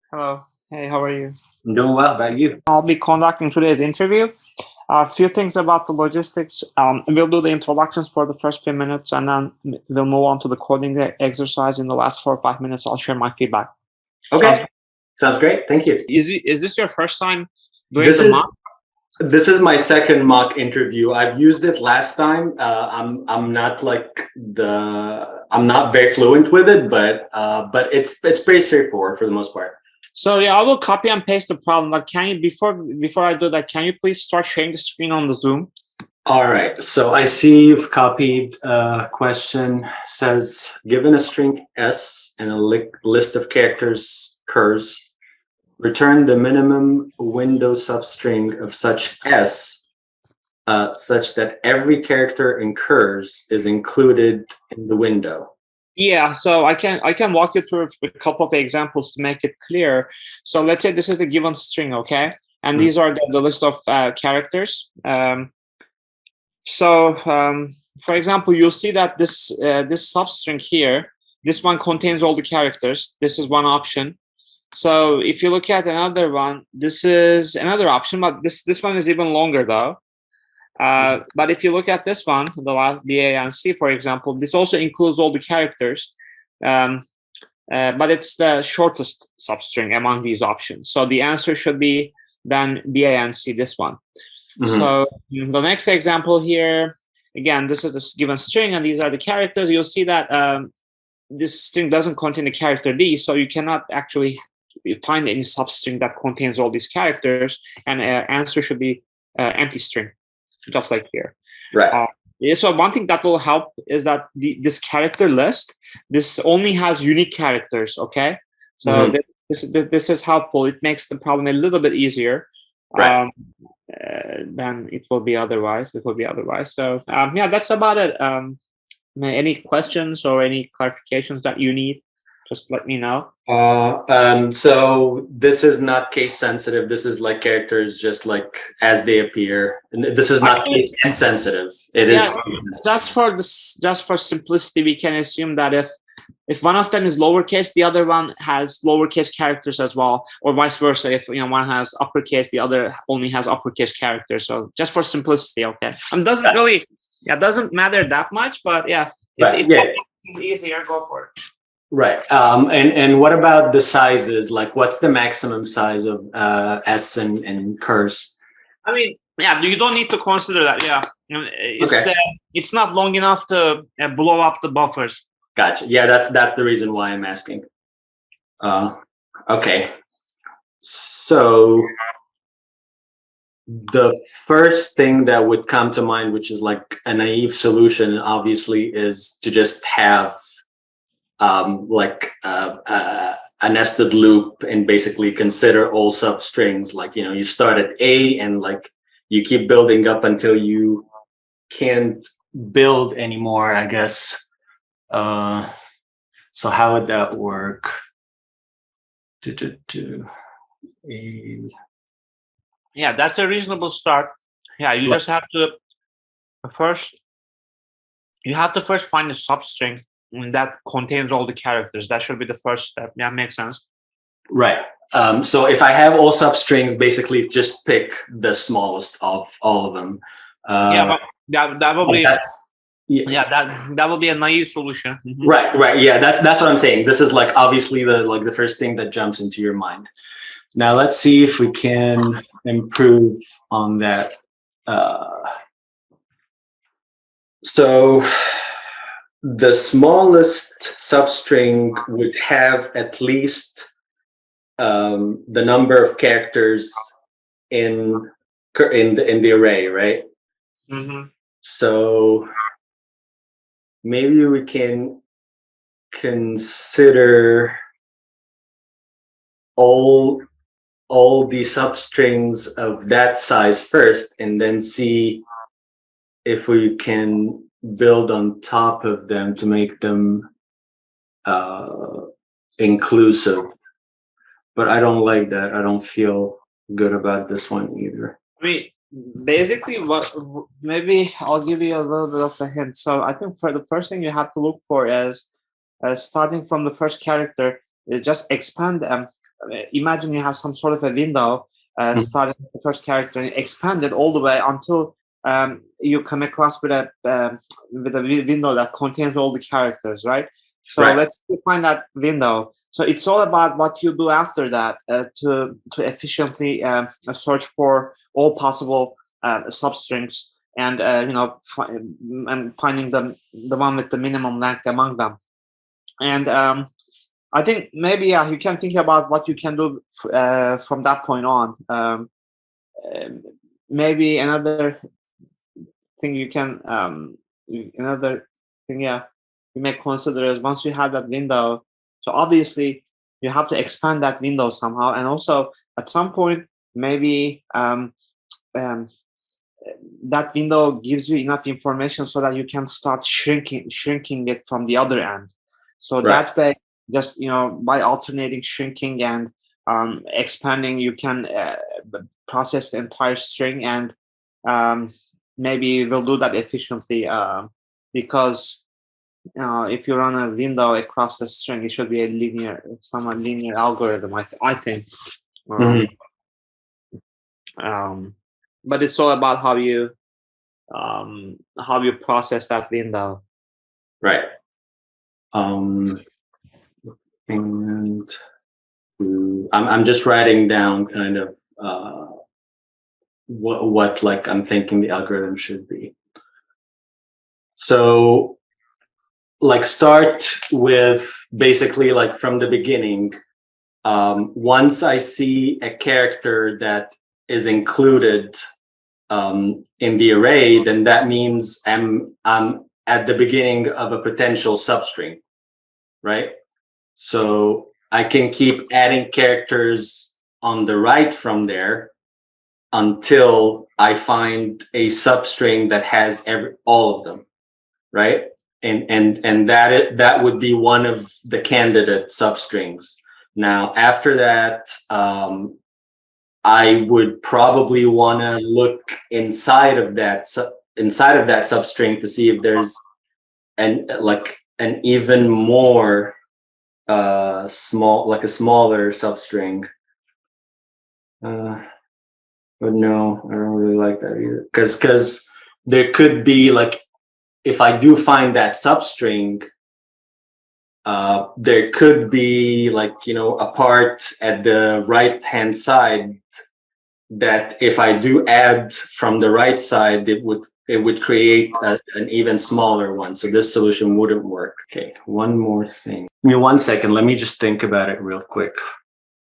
Hello. Hey, how are you? I'm doing well. How about you? I'll be conducting today's interview. A few things about the logistics. We'll do the introductions for the first few minutes, and then we'll move on to the coding exercise. In the last 4 or 5 minutes, I'll share my feedback. Okay, sounds great. Thank you. Is this your first time doing This the is mock? this is my second mock interview. I've used it last time. I'm not I'm not very fluent with it, but it's pretty straightforward for the most part. So yeah, I will copy and paste the problem. But can you before I do that, can you please start sharing the screen on the Zoom? All right. So I see you've copied a question. Says given a string s and a list of characters curs, return the minimum window substring of such s such that every character in curs is included in the window. Yeah, so I can walk you through a couple of examples to make it clear. So let's say this is the given string, okay, and these are the list of characters. For example, you'll see that this substring here, this one contains all the characters. This is one option. So if you look at another one, this is another option, but this one is even longer though. But if you look at this one, the last B, A, and C, for example, this also includes all the characters, but it's the shortest substring among these options. So the answer should be then B, A, and C, this one. So the next example here, again, this is the given string, and these are the characters. You'll see that this string doesn't contain the character D, so you cannot actually find any substring that contains all these characters, and answer should be empty string, just like here. Right. So one thing that will help is that this character list, this only has unique characters, okay? So this is helpful. It makes the problem a little bit easier. Right. Than it will be otherwise. So yeah, that's about it. Any questions or any clarifications that you need, just let me know. So this is not case sensitive. This is like characters just like as they appear. And this is not case insensitive. It is just for simplicity, we can assume that if one of them is lowercase, the other one has lowercase characters as well, or vice versa. If one has uppercase, the other only has uppercase characters. So just for simplicity, okay. Doesn't matter that much, but yeah, if it's easier, go for it. Right. And what about the sizes? Like, what's the maximum size of s and curs? I mean, yeah, you don't need to consider that. Yeah, it's not long enough to blow up the buffers. Gotcha. Yeah, that's the reason why I'm asking. Okay. So the first thing that would come to mind, which is like a naive solution, obviously, is to just have a nested loop and basically consider all substrings. Like, you start at A and like you keep building up until you can't build anymore, I guess. So how would that work? Yeah, that's a reasonable start. Yeah, you just have to first find a substring that contains all the characters. That should be the first step. Yeah, makes sense. Right. So if I have all substrings, basically just pick the smallest of all of them. But that will be that will be a naive solution. Right. Yeah, that's what I'm saying. This is like obviously the first thing that jumps into your mind. Now let's see if we can improve on that. So the smallest substring would have at least the number of characters in the array, right? So maybe we can consider all the substrings of that size first, and then see if we can build on top of them to make them inclusive. But I don't like that. I don't feel good about this one either. I mean, basically, maybe I'll give you a little bit of a hint. So I think for the first thing you have to look for is starting from the first character, just expand them imagine you have some sort of a window Mhm. starting with the first character and expand it all the way until you come across with a window that contains all the characters, right? So Right. let's find that window. So it's all about what you do after that to efficiently search for all possible substrings and and finding the one with the minimum length among them. And I think maybe you can think about what you can do from that point on. Um, Maybe another thing you can another thing you may consider is once you have that window, so obviously you have to expand that window somehow, and also at some point maybe um, that window gives you enough information so that you can start shrinking it from the other end. So Right. that way, just by alternating shrinking and expanding, you can process the entire string, and um, maybe we'll do that efficiently because if you run a window across the string, it should be a somewhat linear algorithm. I think. Mhm. Um, but it's all about how you process that window. Right. And I'm just writing down kind of what like I'm thinking the algorithm should be. So like start with basically like from the beginning. Once I see a character that is included in the array, then that means I'm at the beginning of a potential substring, right? So I can keep adding characters on the right from there until I find a substring that has all of them, right? And that would be one of the candidate substrings. Now after that, I would probably want to look inside of that substring to see if there's an even more like a smaller substring. But no, I don't really like that either. Because there could be like, if I do find that substring, there could be like, a part at the right hand side that if I do add from the right side, it would create an even smaller one. So this solution wouldn't work. Okay, one more thing. Give me 1 second. Let me just think about it real quick.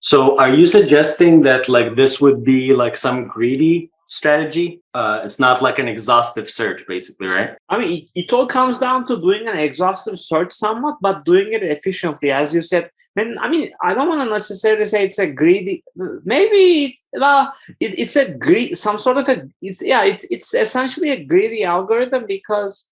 So are you suggesting that like this would be like some greedy strategy? It's not like an exhaustive search, basically, right? I mean, it all comes down to doing an exhaustive search somewhat, but doing it efficiently, as you said. I mean, I don't want to necessarily say it's a greedy. Maybe it's a greed, some sort of a. It's essentially a greedy algorithm because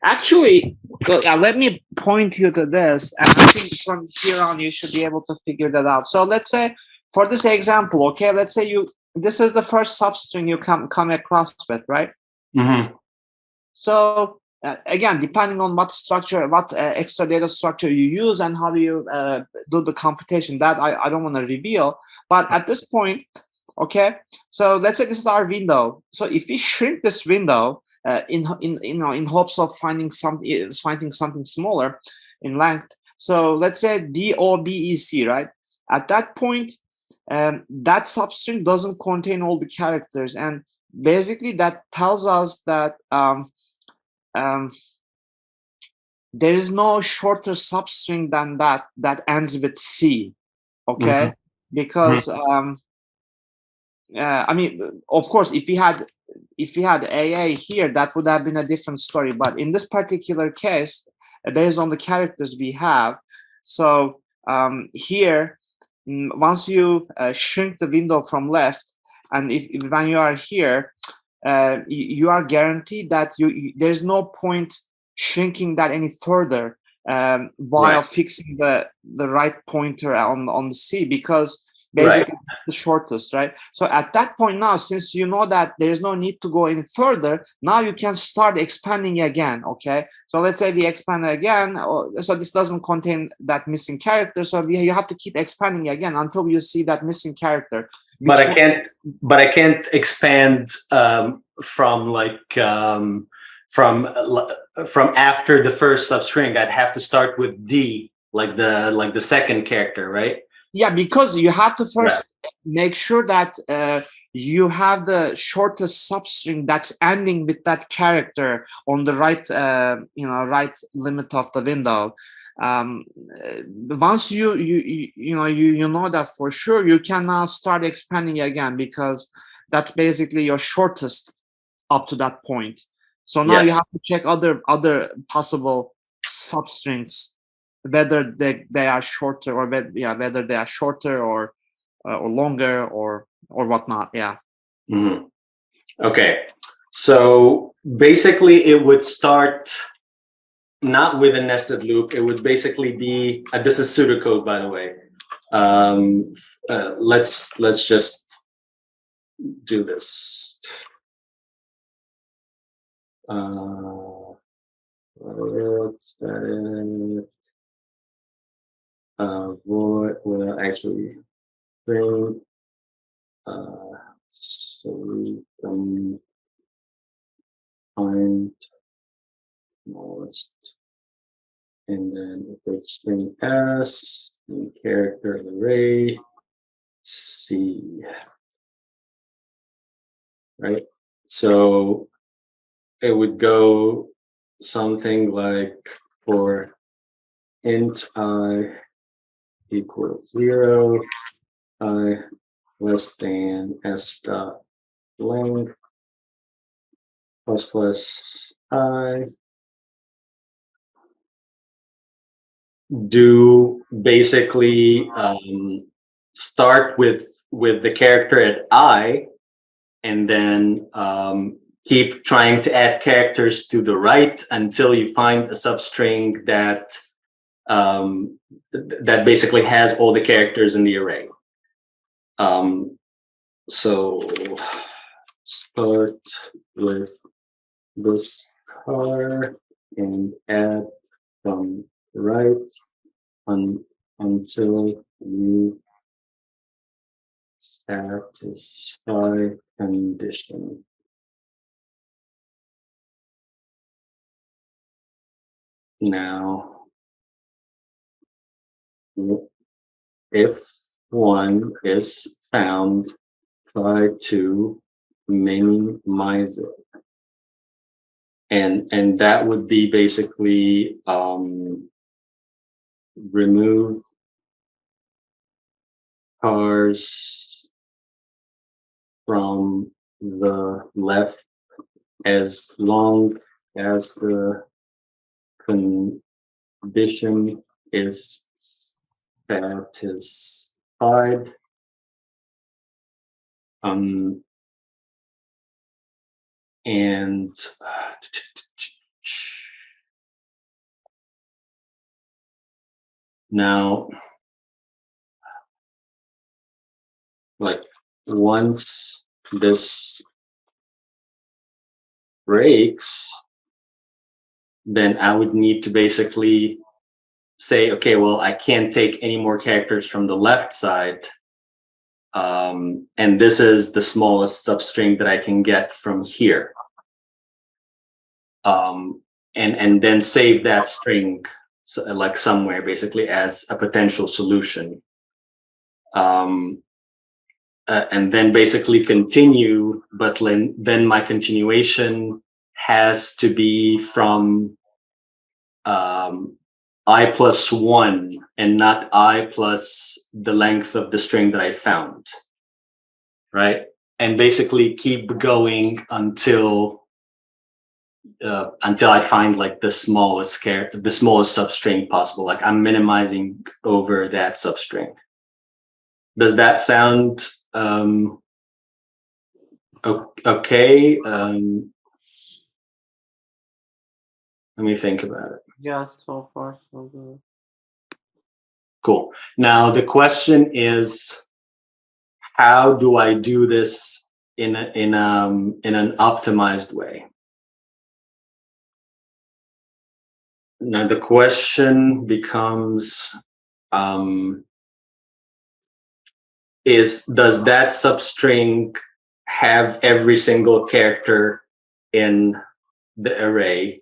actually, let me point you to this, and I think from here on you should be able to figure that out. So let's say for this example, okay, let's say this is the first substring you come across with, right? Mm-hmm. So again, depending on what structure, what extra data structure you use and how you do the computation, that I don't want to reveal. But at this point, okay, so let's say this is our window. So if we shrink this window in hopes of finding something smaller in length. So let's say DOBEC, right? At that point, that substring doesn't contain all the characters, and basically that tells us that there is no shorter substring than that ends with C, okay? Mm-hmm. Because I mean, of course, if we had AA here, that would have been a different story. But in this particular case, based on the characters we have, so here, once you shrink the window from left, and if when you are here, you are guaranteed that there's no point shrinking that any further while Right. fixing the right pointer on the C, because Basically, that's the shortest, right? So at that point now, since you know that there's no need to go any further, now you can start expanding again, okay? So let's say we expand again, so this doesn't contain that missing character, so you have to keep expanding again until you see that missing character. But I can't expand from after the first substring. I'd have to start with D, like the second character, right? Yeah, because you have to first make sure that you have the shortest substring that's ending with that character on the right, right limit of the window. Once you know that for sure, you can now start expanding again, because that's basically your shortest up to that point. So now you have to check other possible substrings, whether they are shorter, or whether they are shorter or longer or whatnot. Yeah. Mm-hmm. Okay, so basically it would start not with a nested loop. It would basically be this is pseudocode, by the way. Let's just do this. What's that? Void will actually bring so we can find smallest, and then if it's string S and character array C, right? So it would go something like for int I equals 0, I less than s dot length plus I, do basically start with the character at I, and then keep trying to add characters to the right until you find a substring that that basically has all the characters in the array. So start with this car and add from right until you satisfy condition. Now, if one is found, try to minimize it. And that would be basically remove cars from the left as long as the condition is satisfied. And now, like once this breaks, then I would need to basically say, okay, well, I can't take any more characters from the left side. And this is the smallest substring that I can get from here. And then save that string like somewhere, basically as a potential solution. And then basically continue, but then my continuation has to be from I plus 1 and not I plus the length of the string that I found, right? And basically keep going until I find like the smallest substring possible. Like I'm minimizing over that substring. Does that sound okay? Let me think about it. Yeah, so far so good. Cool. Now the question is, how do I do this in an optimized way? Now the question becomes, does that substring have every single character in the array?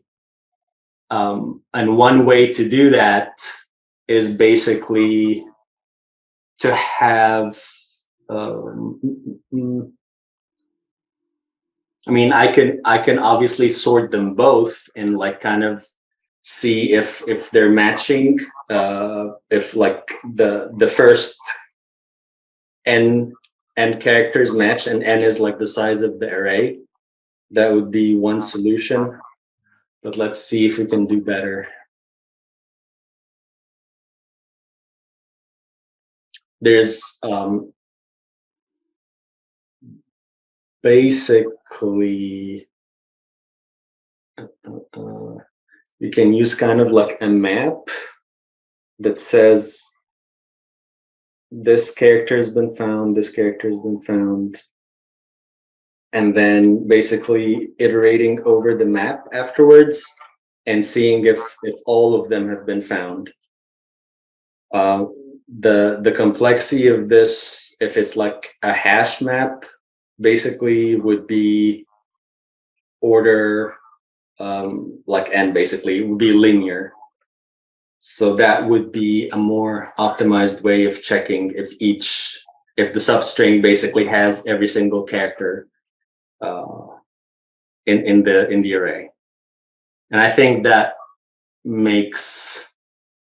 And one way to do that is basically to have, I mean, I can obviously sort them both and like kind of see if they're matching, if like the first n characters match and n is like the size of the array. That would be one solution, but let's see if we can do better. There's basically you can use kind of like a map that says this character has been found, this character has been found, and then basically iterating over the map afterwards and seeing if all of them have been found. The complexity of this, if it's like a hash map, basically would be order like n, basically it would be linear. So that would be a more optimized way of checking if the substring basically has every single character in the array. And I think that makes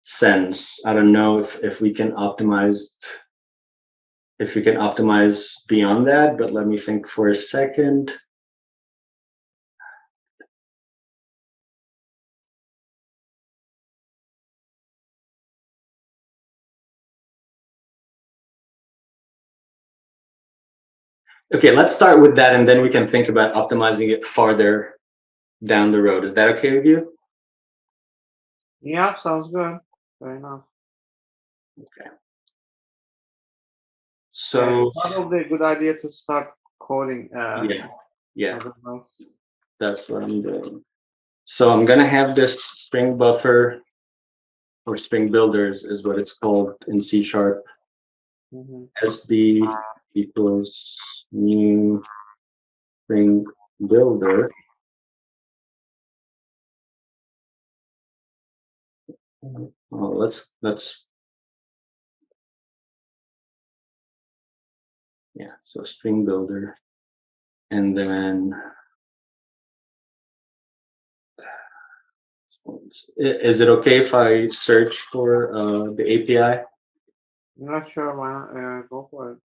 sense. I don't know if we can optimize beyond that, but let me think for a second. Okay, let's start with that and then we can think about optimizing it farther down the road. Is that okay with you? Yeah, sounds good. Fair enough. Okay. So probably a good idea to start coding. Yeah. That's what I'm doing. So I'm gonna have this string buffer, or string builders is what it's called in C#. SB equals new string builder. Oh, let's yeah. So string builder, and then is it okay if I search for the API? I'm not sure. Why not? Go for it.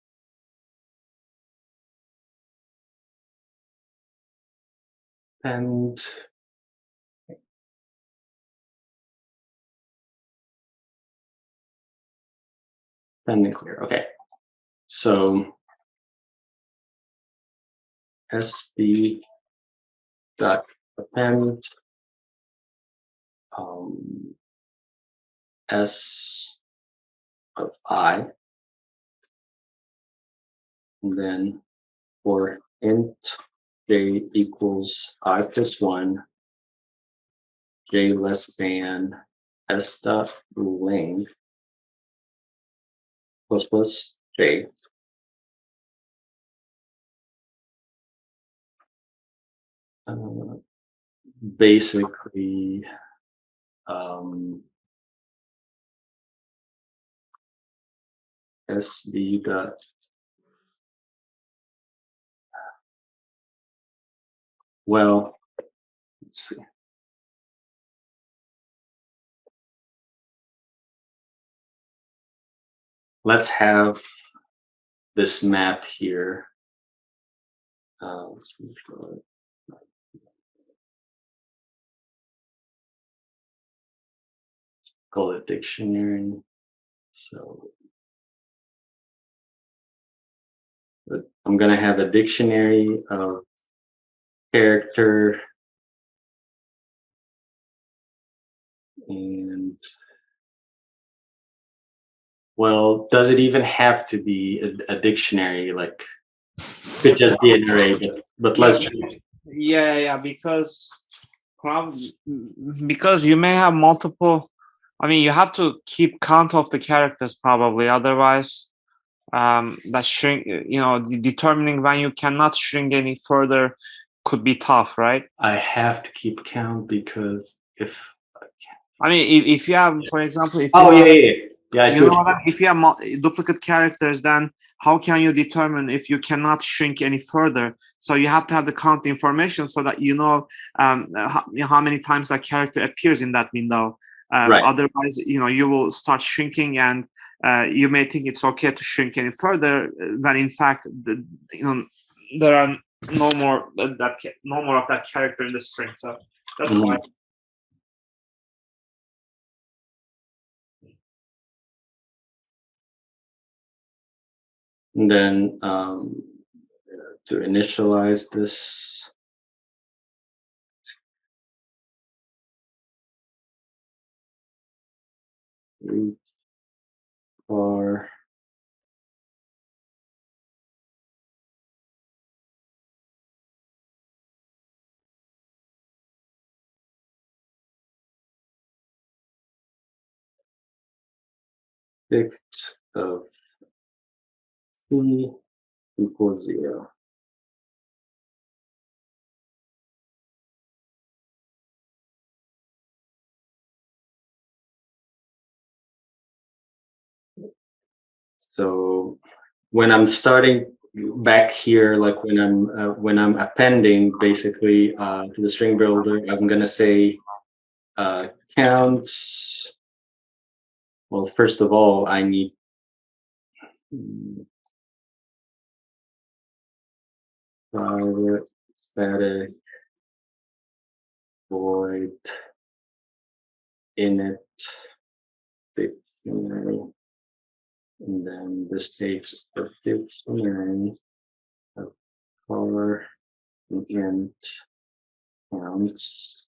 And pending clear. Okay. So SB dot append S of I, and then for int j equals I plus 1, j less than s dot length plus j. Basically, sd dot well, let's see. Let's have this map here. Let's call it dictionary. So I'm gonna have a dictionary of character and Well, does it even have to be a dictionary? Like, could just be an array, but Yeah, let's. yeah, because you may have multiple. I mean, you have to keep count of the characters probably. Otherwise, that shrink. Determining when you cannot shrink any further could be tough, right? I have to keep count because if. I mean, if you have, for example, if you Oh have, yeah. I you see. know what, if you have duplicate characters, then how can you determine if you cannot shrink any further? So you have to have the count information so that you know how many times that character appears in that window. Right. Otherwise, you will start shrinking, and you may think it's okay to shrink any further. When in fact, there are no more no more of that character in the string. So that's why. Mhm. And then to initialize this, we are dict of c equals 0. So when I'm starting back here, like when I'm appending basically to the string builder, I'm gonna say counts. Well, first of all, I need private static void init dictionary, and then this takes a dictionary of color and int counts.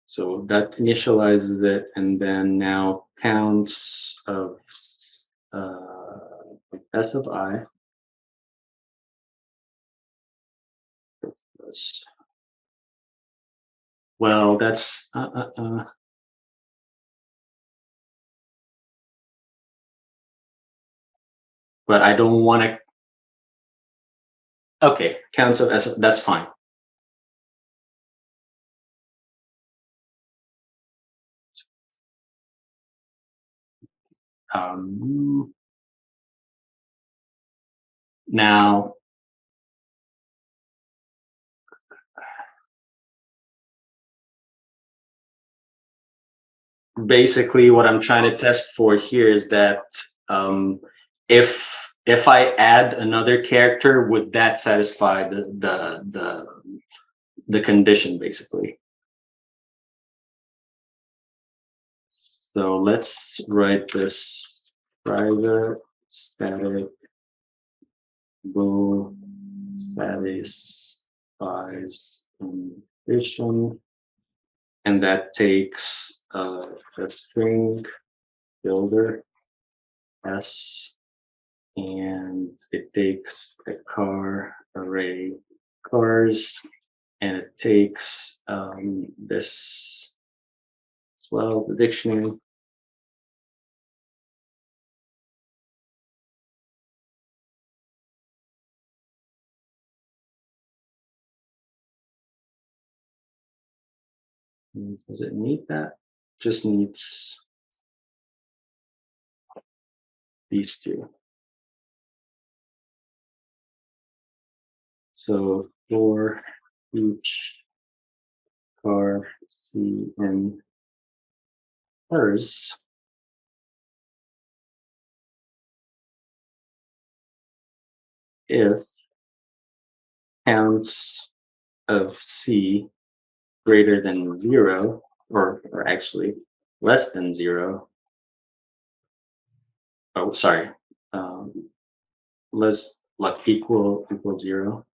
So that initializes it, and then now counts of s of I. Well, that's but I don't want to. Okay, counts of s. That's fine. Now, basically, what I'm trying to test for here is that if I add another character, would that satisfy the condition, basically? So let's write this private static bool satisfies condition, and that takes a string builder s, and it takes a car array cars, and it takes this as well, the dictionary. Does it need that? Just needs these two. So for each car C in hers, if counts of C greater than 0, or actually less than 0. Oh, sorry. Less like equal 0,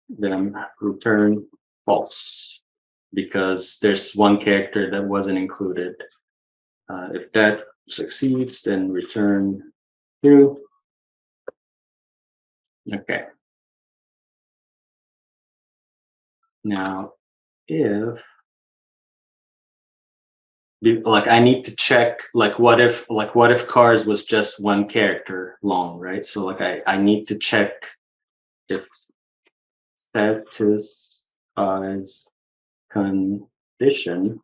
then return false because there's one character that wasn't included. If that succeeds, then return true. Okay. Now, if like I need to check like what if cars was just one character long, right? So like I need to check if satisfies condition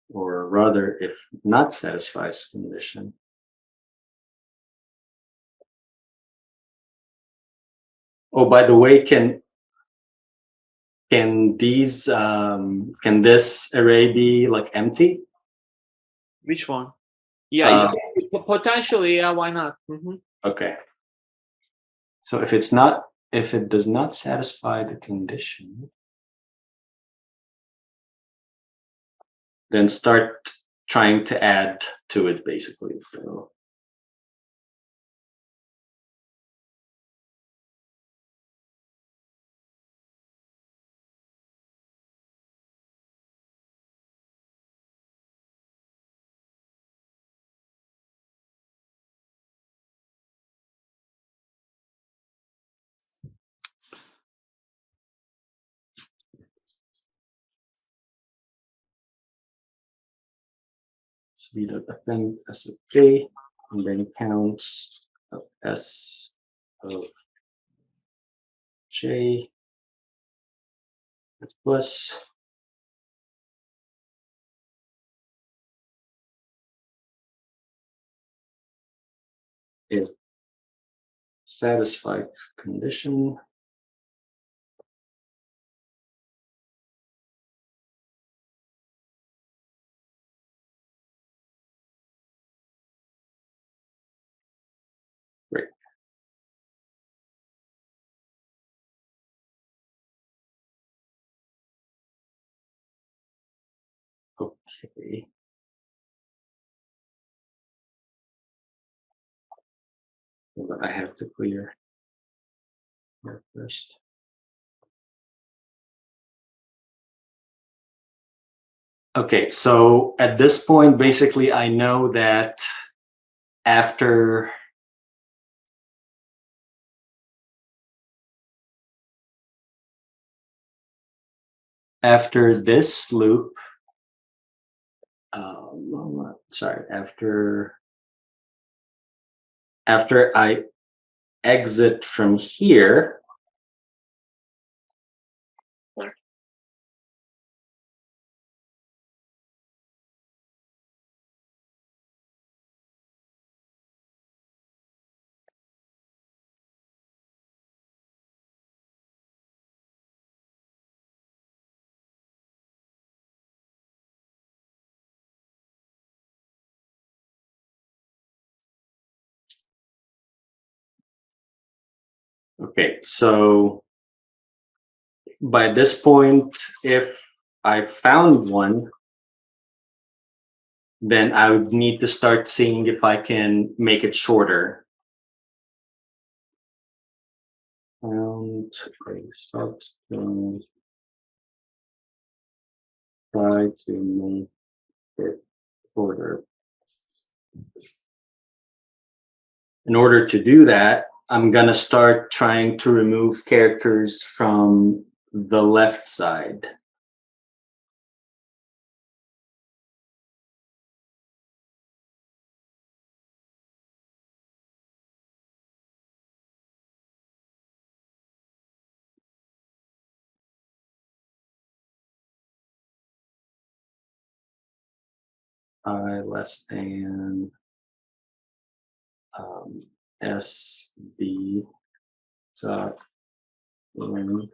or rather if not satisfies condition. Oh, by the way, can these can this array be like empty? Which one? Yeah, potentially. Yeah, why not? Okay. So if it does not satisfy the condition, then start trying to add to it basically. So speed of fm s of j, and then counts of s of j plus if satisfied condition. Great. Okay. But I have to clear here first. Okay, so at this point, basically, I know that after this loop, sorry, after I exit from here, okay, so by this point, if I found one, then I would need to start seeing if I can make it shorter. And okay, start to try to make it shorter. In order to do that, I'm gonna start trying to remove characters from the left side. I less than SB dot length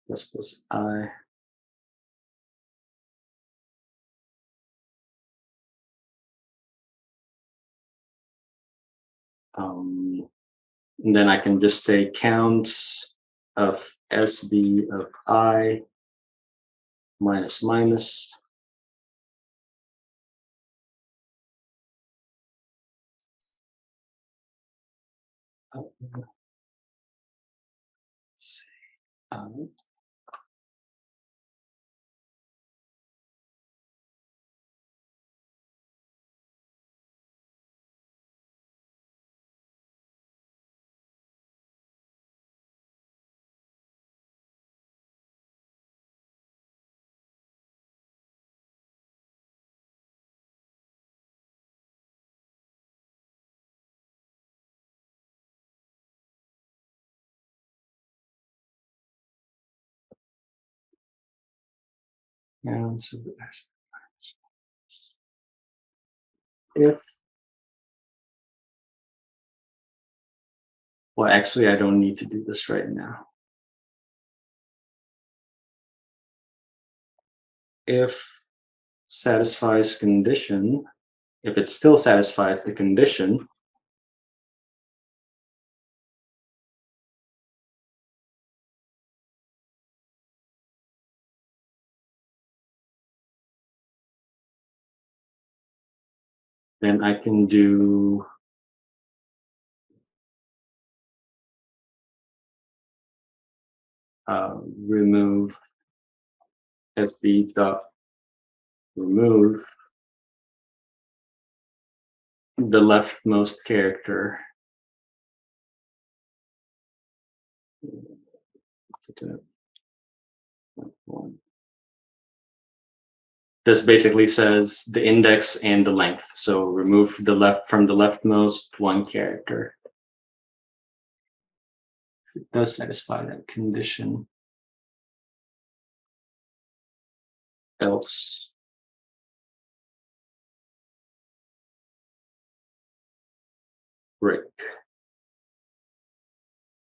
plus I. And then I can just say counts of SB of I minus minus. Let's see. Counts of if, well, actually, I don't need to do this right now. If satisfies condition, if it still satisfies the condition, then I can do remove SB dot remove the leftmost character. This basically says the index and the length. So remove the left from the leftmost one character. It does satisfy that condition. Else. Break.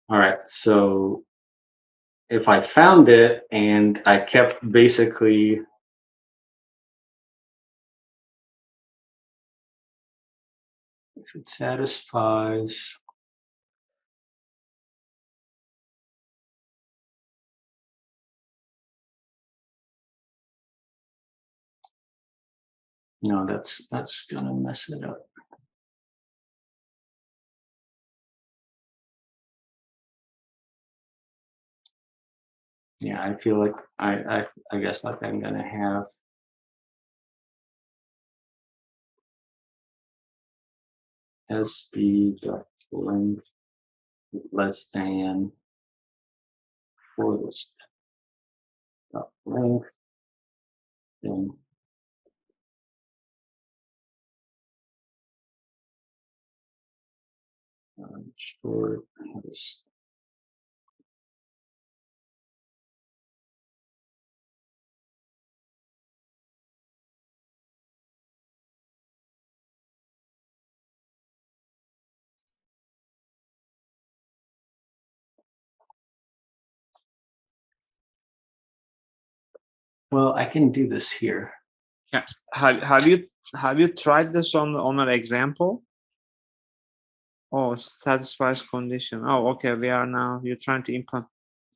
All right, so if I found it and I kept basically if it satisfies no, that's gonna mess it up. Yeah, I feel like I guess like I'm gonna have SB dot length less than for list dot length, then short this. Well, I can do this here. Yes. Have you tried this on an example? Oh, satisfies condition. Oh, okay. We are now. You're trying to implement.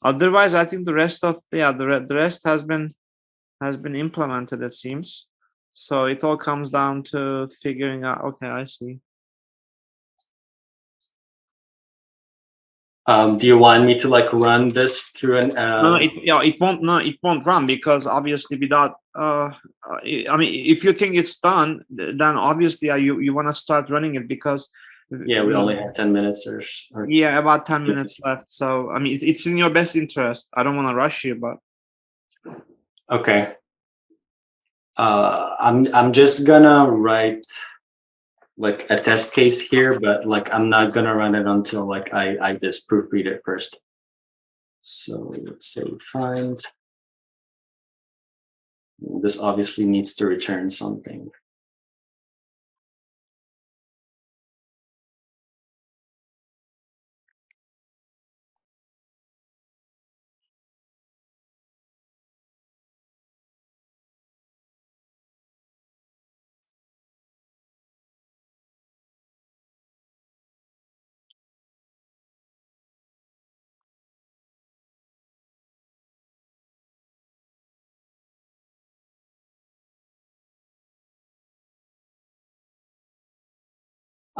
Otherwise, I think the rest of the rest has been implemented. It seems. So it all comes down to figuring out. Okay, I see. Do you want me to like run this through an? No, it won't. No, it won't run because obviously without. I mean, if you think it's done, then obviously you want to start running it because. Yeah, we only have 10 minutes or yeah, about 10 minutes left. So I mean, it's in your best interest. I don't want to rush you, but. okay. I'm just gonna write like a test case here, but like I'm not gonna run it until like I just proofread it first. So let's say find. This obviously needs to return something.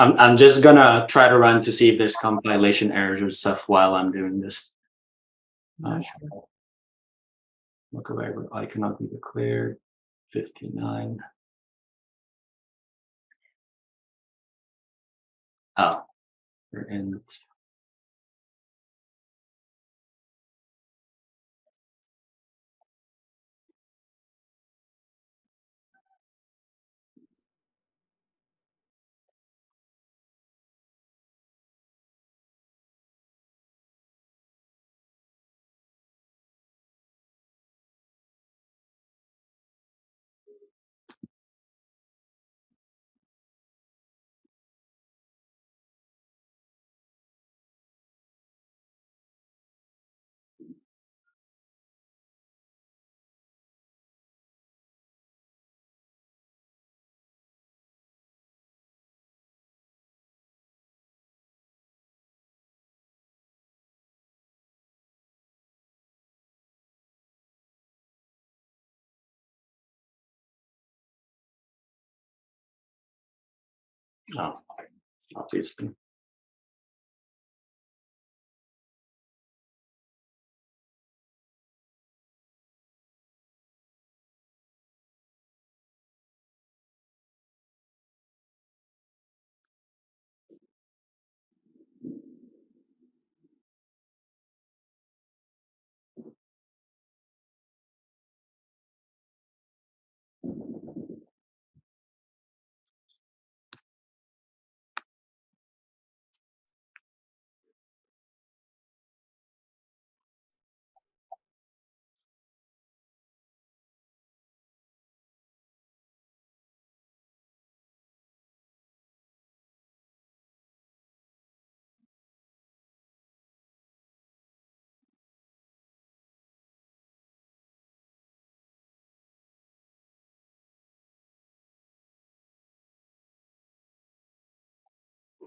I'm just gonna try to run to see if there's compilation errors or stuff while I'm doing this. Sure. Look away, I cannot be declared. 59. Oh, we're in. Oh, obviously.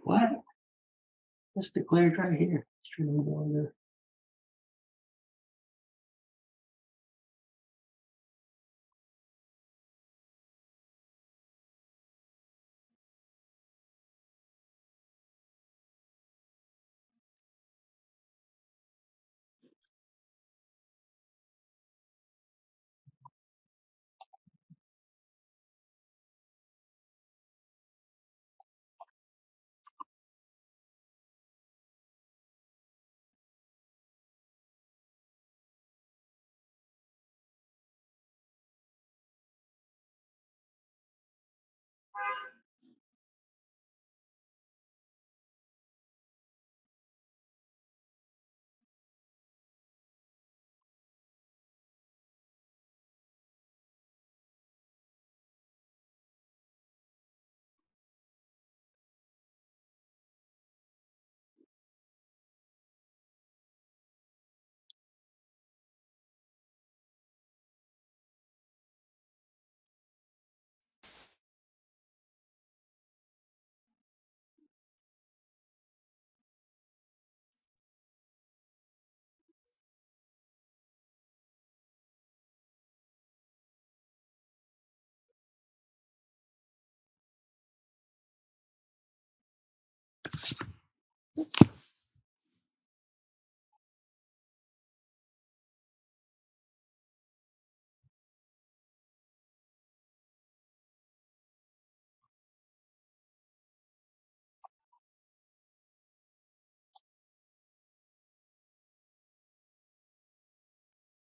What? It's declared right here. String builder.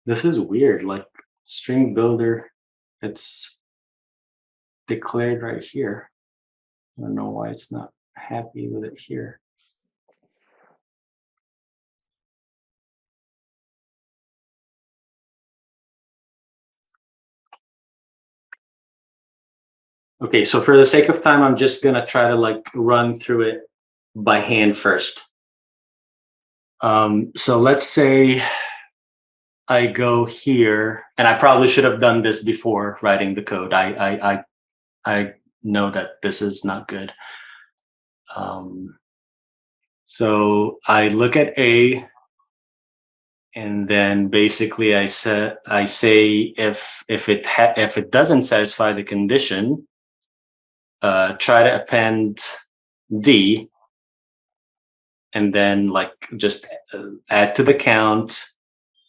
This is weird. Like string builder, it's declared right here. I don't know why it's not happy with it here. Okay, so for the sake of time, I'm just gonna try to like run through it by hand first. So let's say I go here, and I probably should have done this before writing the code. I know that this is not good. So I look at A, and then basically I say if it doesn't satisfy the condition, try to append D, and then like just add to the count.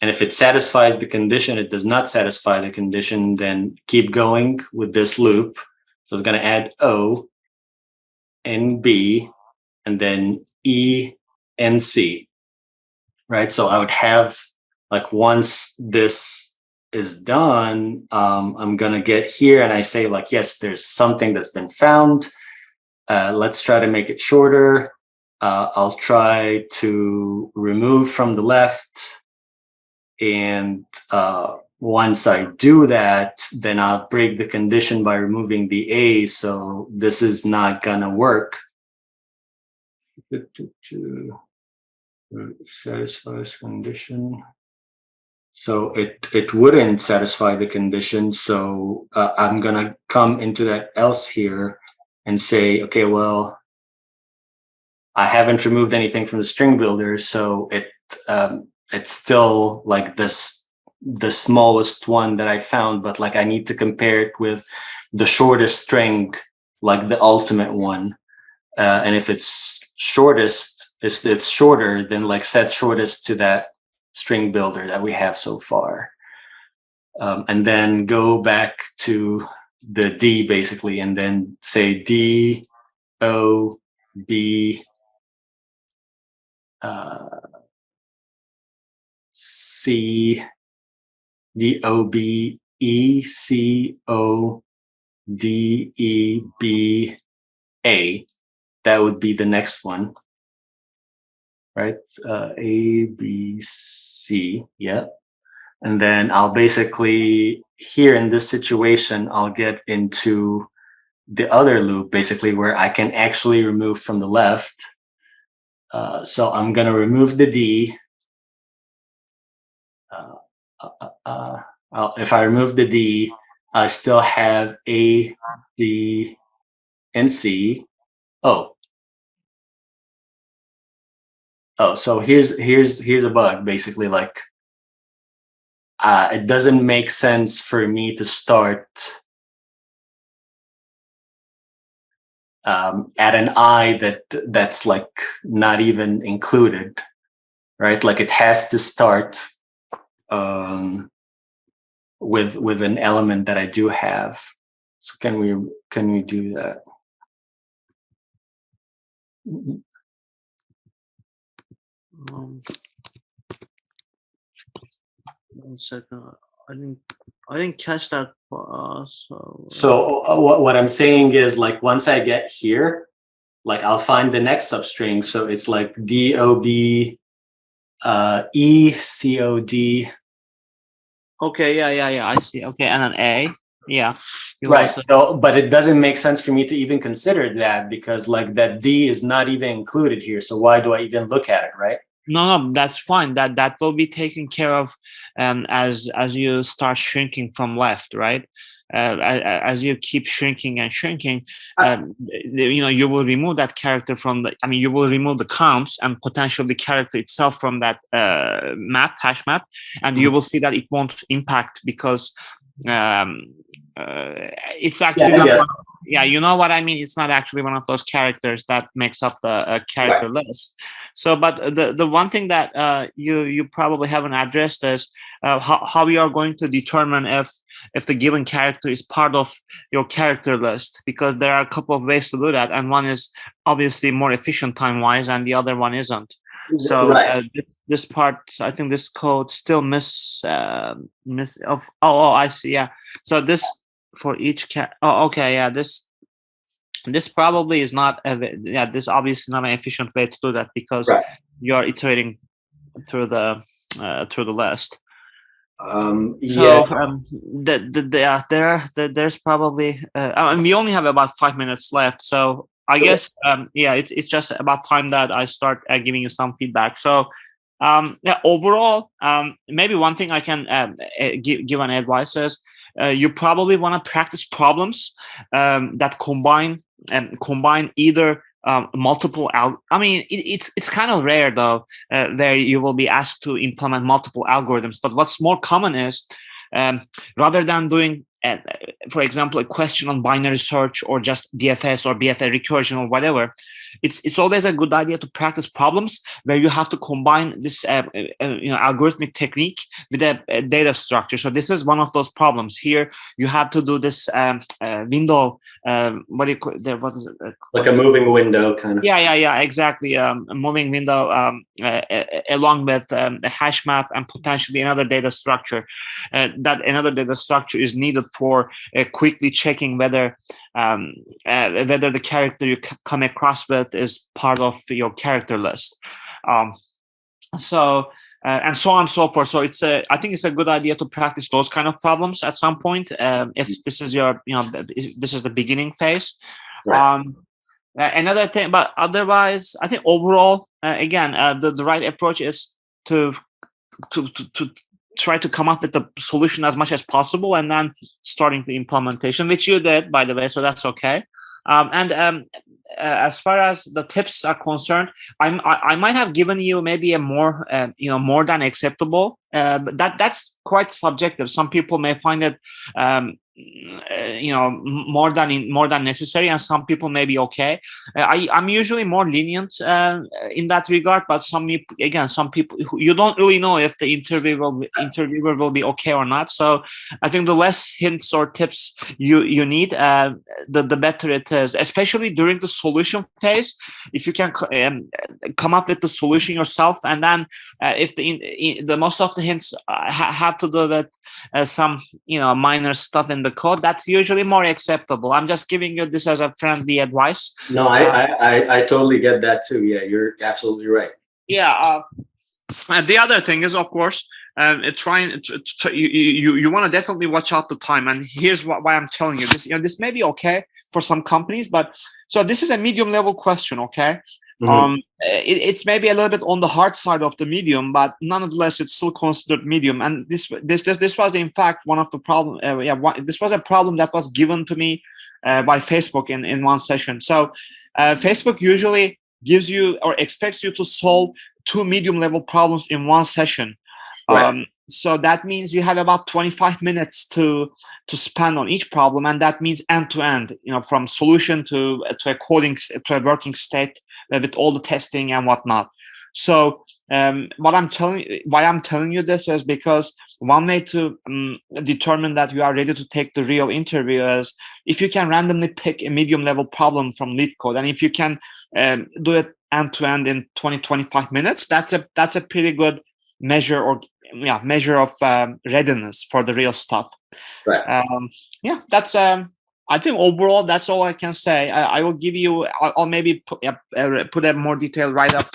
And if it satisfies the condition, it does not satisfy the condition, then keep going with this loop. So it's going to add O and B, and then E and C, right? So I would have, like, once this is done, I'm going to get here and I say, like, yes, there's something that's been found. Let's try to make it shorter. I'll try to remove from the left. And once I do that, then I'll break the condition by removing the A. So this is not gonna work. Satisfies condition. So it wouldn't satisfy the condition. So I'm gonna come into that else here and say, okay, well, I haven't removed anything from the string builder, so it's still like the smallest one that I found, but like I need to compare it with the shortest string, like the ultimate one. And if it's shortest, it's shorter, then like set shortest to that string builder that we have so far. And then go back to the D basically, and then say D, O, B, C, D, O, B, E, C, O, D, E, B, A. That would be the next one, right? A, B, C, yeah. And then I'll basically, here in this situation, I'll get into the other loop, basically, where I can actually remove from the left. So I'm going to remove the D. If I remove the D, I still have A, B, and C. Oh, so here's a bug. Basically, like it doesn't make sense for me to start at an I that's like not even included, right? Like it has to start with an element that I do have. So can we do that? One second. I didn't catch that. So what I'm saying is, like, once I get here, like I'll find the next substring. So it's like DOB, E, COD. Okay, yeah. I see. Okay, and an A. Yeah. Right. So, but it doesn't make sense for me to even consider that, because like that D is not even included here. So why do I even look at it, right? No, that's fine. That will be taken care of as you start shrinking from left, right? As you keep shrinking and shrinking, you will remove that character from the. I mean, you will remove the counts and potentially the character itself from that hash map, and you will see that it won't impact because it's actually not. Yeah, you know what I mean. It's not actually one of those characters that makes up the character list. So, but the one thing that you probably haven't addressed is how you are going to determine if the given character is part of your character list, because there are a couple of ways to do that, and one is obviously more efficient time wise, and the other one isn't. So this part, I think this code still miss of. I see. Yeah. So this for each okay. Yeah. This probably is not this obviously not an efficient way to do that, because you're iterating through the list. There's probably we only have about 5 minutes left, so I guess it's just about time that I start giving you some feedback. So overall, maybe one thing I can give an advice is you probably want to practice problems that combine either multiple I mean, it's kind of rare though, where you will be asked to implement multiple algorithms. But what's more common is rather than doing, for example, a question on binary search or just DFS or BFA recursion or whatever, it's always a good idea to practice problems where you have to combine this algorithmic technique with a data structure. So this is one of those problems. Here you have to do this window. What do you call there? What is it? Like a moving window, kind of. Yeah, exactly. A moving window along with a hash map and potentially another data structure. That another data structure is needed for quickly checking whether the character you come across with is part of your character list. So and so on and so forth. So I think it's a good idea to practice those kind of problems at some point. If this is this is the beginning phase. Right. Another thing, but otherwise, I think overall, again, the right approach is to try to come up with the solution as much as possible, and then starting the implementation, which you did, by the way, so that's okay. As far as the tips are concerned, I might have given you maybe a more more than acceptable, but that's quite subjective. Some people may find it more than necessary, and some people may be okay. I'm usually more lenient in that regard, but some people you don't really know if the interviewer will be okay or not. So I think the less hints or tips you need, the better it is, especially during the solution phase. If you can come up with the solution yourself, and then if the most of the hints have to do with some minor stuff in the code, that's usually more acceptable. I'm just giving you this as a friendly advice. No, I totally get that too. Yeah, you're absolutely right. Yeah. And the other thing is, of course, you want to definitely watch out the time. And here's why I'm telling you this. This may be okay for some companies, but so this is a medium level question. Okay. Mm-hmm. It's maybe a little bit on the hard side of the medium, but nonetheless, it's still considered medium. And this was in fact one of the problem. This was a problem that was given to me by Facebook in one session. So Facebook usually gives you or expects you to solve 2 medium level problems in one session. Right. So that means you have about 25 minutes to spend on each problem, and that means end to end, from solution to a coding to a working state with all the testing and whatnot. So why I'm telling you this is because one way to determine that you are ready to take the real interview is if you can randomly pick a medium level problem from lead code, and if you can do it end to end in 20-25 minutes, that's a pretty good measure of readiness for the real stuff. Right. That's I think overall that's all I can say. I will give you. I'll maybe put a more detailed write up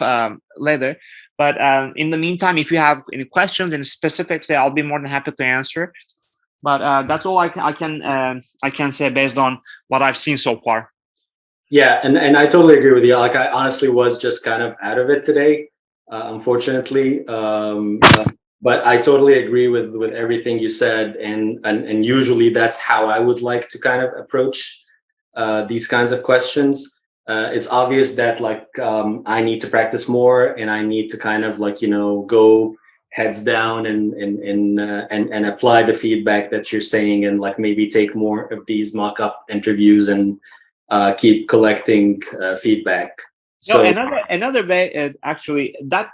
later. But in the meantime, if you have any questions and specifics, I'll be more than happy to answer. But that's all I can say based on what I've seen so far. Yeah, and I totally agree with you. Like, I honestly was just kind of out of it today, unfortunately. But I totally agree with everything you said, and usually that's how I would like to kind of approach these kinds of questions. It's obvious that I need to practice more, and I need to kind of go heads down and apply the feedback that you're saying, and maybe take more of these mock-up interviews and keep collecting feedback. So another way, actually, that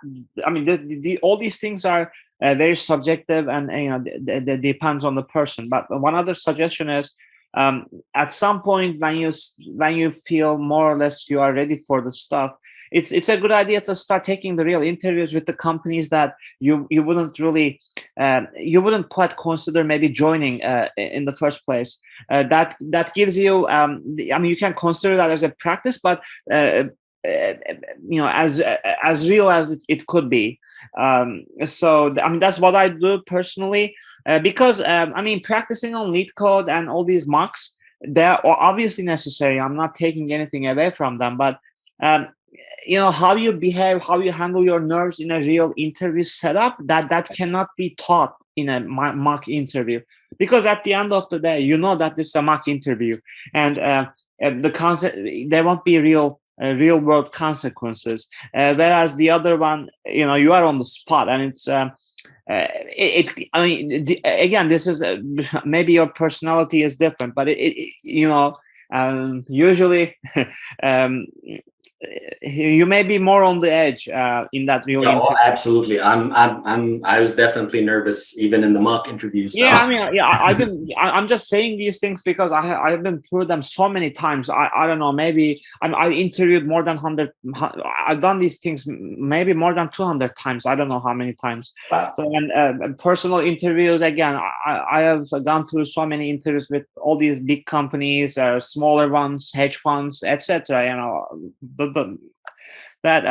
all these things are very subjective, and that depends on the person. But one other suggestion is, at some point when you feel more or less you are ready for the stuff, it's a good idea to start taking the real interviews with the companies that you wouldn't really you wouldn't quite consider maybe joining in the first place. That gives you you can consider that as a practice, but as real as it could be. So that's what I do personally, because practicing on lead code and all these mocks, they're obviously necessary. I'm not taking anything away from them, but how you behave, how you handle your nerves in a real interview setup, that cannot be taught in a mock interview, because at the end of the day, that this is a mock interview, and the concept, there won't be real world consequences, whereas the other one, you are on the spot, and it's again, this is maybe your personality is different, but usually you may be more on the edge in that real Yeah, oh, interview. absolutely. I was definitely nervous even in the mock interview. So Yeah, I mean, yeah, I'm just saying these things because I've been through them so many times. I don't know, maybe I interviewed more than 100. I've done these things maybe more than 200 times. I don't know how many times. wow. So, and personal interviews again, I have gone through so many interviews with all these big companies, smaller ones, hedge funds, etc. You know, that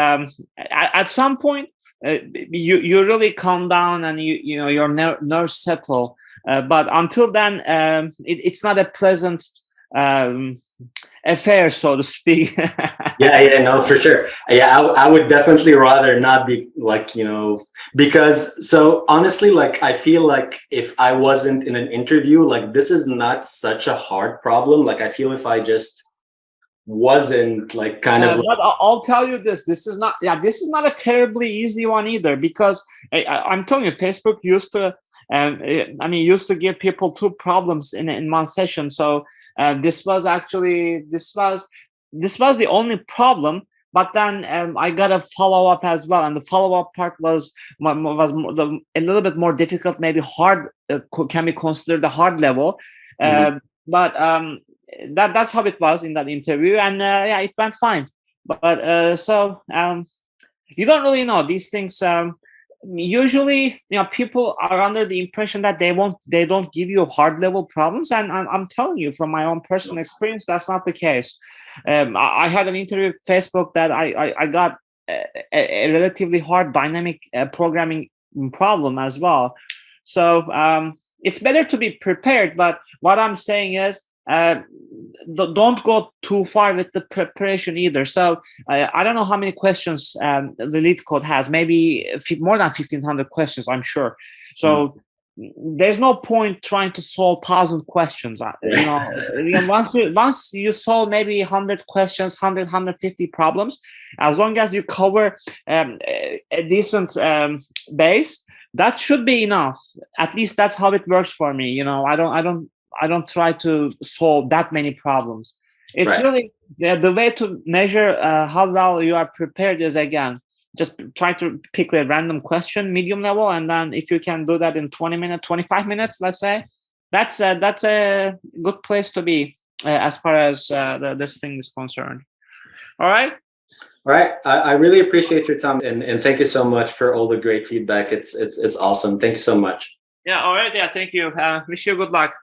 at some point you really calm down and you know your nerves settle, but until then it's not a pleasant um, affair, so to speak. Yeah, no, for sure. Yeah, I would definitely rather not be like, because so honestly, like I feel like if I wasn't in an interview, like this is not such a hard problem. Like I feel if I just wasn't like kind of But I'll tell you this: this is not, yeah, this is not a terribly easy one either. Because I'm telling you, Facebook used to, I mean, used to give people two problems in one session. So this was actually this was the only problem. But then I got a follow up as well, and the follow up part was a little bit more difficult, maybe hard, can be considered a hard level. Mhm. But that's how it was in that interview, and yeah, it went fine. But you don't really know these things. Usually, you know, people are under the impression that they don't give you hard level problems, and I'm telling you from my own personal experience, that's not the case. I had an interview with Facebook that I got a relatively hard dynamic programming problem as well. So it's better to be prepared. But what I'm saying is, don't go too far with the preparation either. So I don't know how many questions the lead code has. Maybe more than 1,500 questions, I'm sure. So there's no point trying to solve 1,000 questions. You know, once you solve maybe 100 questions, 150 problems, as long as you cover a decent base, that should be enough. At least that's how it works for me. You know, I don't try to solve that many problems. It's Right. really the way to measure how well you are prepared is, again, just try to pick a random question, medium level, and then if you can do that in 20 minutes, 25 minutes, let's say, that's a good place to be as far as this thing is concerned. All right. All right. I really appreciate your time and thank you so much for all the great feedback. It's awesome. Thank you so much. Yeah. All right. Yeah. Thank you. Wish you good luck.